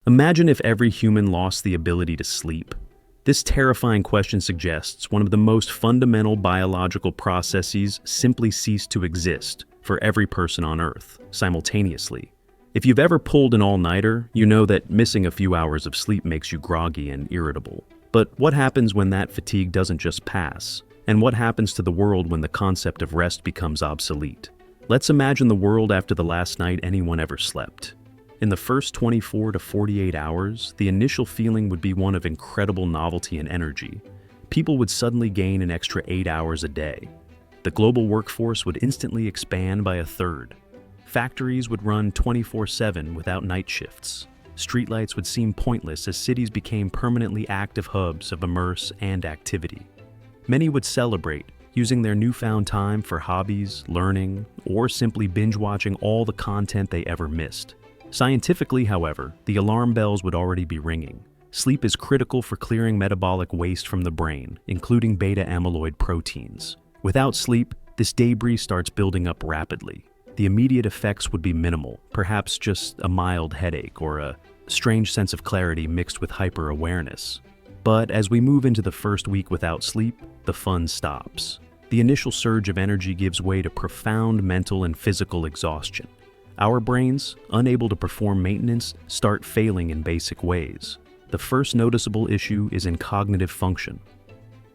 Imagine if every human lost the ability to sleep. This terrifying question suggests one of the most fundamental biological processes simply cease to exist for every person on Earth, simultaneously. If you've ever pulled an all-nighter, you know that missing a few hours of sleep makes you groggy and irritable. But what happens when that fatigue doesn't just pass? And what happens to the world when the concept of rest becomes obsolete? Let's imagine the world after the last night anyone ever slept. In the first 24 to 48 hours, the initial feeling would be one of incredible novelty and energy. People would suddenly gain an extra 8 hours a day. The global workforce would instantly expand by a third. Factories would run 24/7 without night shifts. Streetlights would seem pointless as cities became permanently active hubs of immerse and activity. Many would celebrate, using their newfound time for hobbies, learning, or simply binge-watching all the content they ever missed. Scientifically, however, the alarm bells would already be ringing. Sleep is critical for clearing metabolic waste from the brain, including beta-amyloid proteins. Without sleep, this debris starts building up rapidly. The immediate effects would be minimal, perhaps just a mild headache or a strange sense of clarity mixed with hyper-awareness. But as we move into the first week without sleep, the fun stops. The initial surge of energy gives way to profound mental and physical exhaustion. Our brains, unable to perform maintenance, start failing in basic ways. The first noticeable issue is in cognitive function.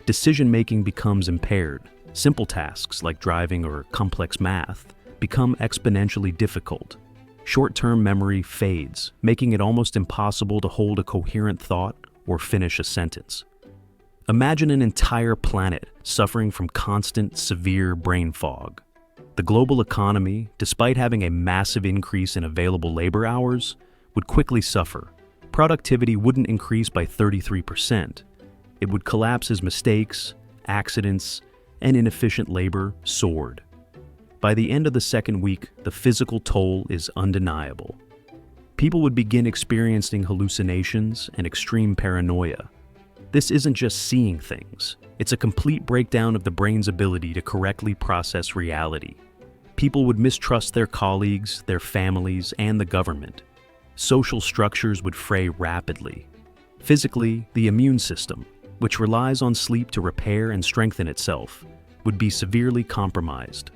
Decision-making becomes impaired. Simple tasks like driving or complex math become exponentially difficult. Short-term memory fades, making it almost impossible to hold a coherent thought or finish a sentence. Imagine an entire planet suffering from constant, severe brain fog. The global economy, despite having a massive increase in available labor hours, would quickly suffer. Productivity wouldn't increase by 33%. It would collapse as mistakes, accidents, and inefficient labor soared. By the end of the second week, the physical toll is undeniable. People would begin experiencing hallucinations and extreme paranoia. This isn't just seeing things. It's a complete breakdown of the brain's ability to correctly process reality. People would mistrust their colleagues, their families, and the government. Social structures would fray rapidly. Physically, the immune system, which relies on sleep to repair and strengthen itself, would be severely compromised.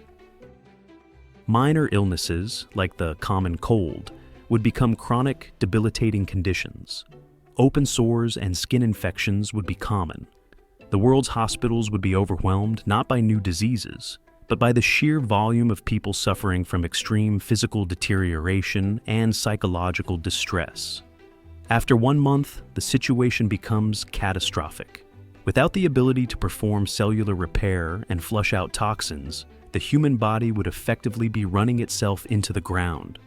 Minor illnesses, like the common cold, would become chronic, debilitating conditions. Open sores and skin infections would be common. The world's hospitals would be overwhelmed not by new diseases, but by the sheer volume of people suffering from extreme physical deterioration and psychological distress. After 1 month, the situation becomes catastrophic. Without the ability to perform cellular repair and flush out toxins, the human body would effectively be running itself into the ground.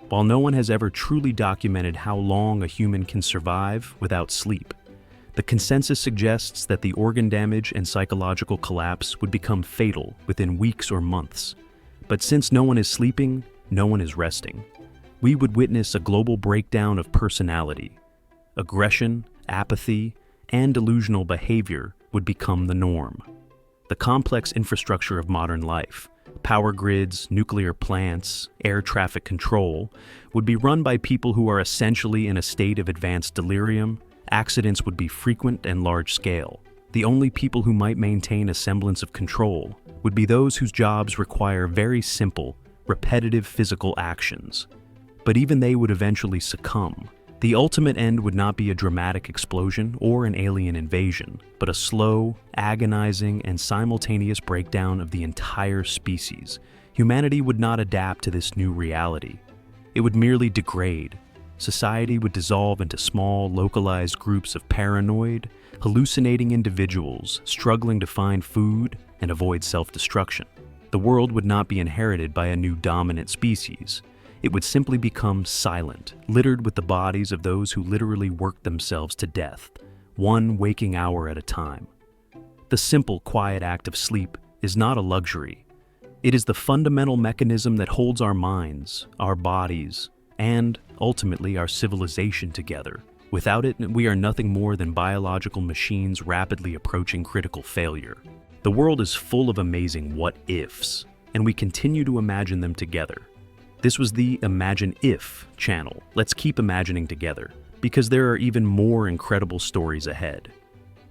While no one has ever truly documented how long a human can survive without sleep, the consensus suggests that the organ damage and psychological collapse would become fatal within weeks or months. But since no one is sleeping, no one is resting. We would witness a global breakdown of personality. Aggression, apathy, and delusional behavior would become the norm. The complex infrastructure of modern life, power grids, nuclear plants, air traffic control, would be run by people who are essentially in a state of advanced delirium. Accidents would be frequent and large-scale. The only people who might maintain a semblance of control would be those whose jobs require very simple, repetitive physical actions. But even they would eventually succumb. The ultimate end would not be a dramatic explosion or an alien invasion, but a slow, agonizing, and simultaneous breakdown of the entire species. Humanity would not adapt to this new reality. It would merely degrade. Society would dissolve into small, localized groups of paranoid, hallucinating individuals struggling to find food and avoid self-destruction. The world would not be inherited by a new dominant species. It would simply become silent, littered with the bodies of those who literally worked themselves to death, one waking hour at a time. The simple, quiet act of sleep is not a luxury. It is the fundamental mechanism that holds our minds, our bodies, and, ultimately, our civilization together. Without it, we are nothing more than biological machines rapidly approaching critical failure. The world is full of amazing what-ifs, and we continue to imagine them together. This was the Imagine If channel. Let's keep imagining together. because there are even more incredible stories ahead.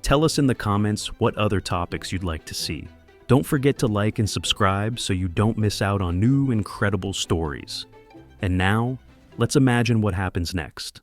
Tell us in the comments what other topics you'd like to see. Don't forget to like and subscribe so you don't miss out on new incredible stories. And now, let's imagine what happens next.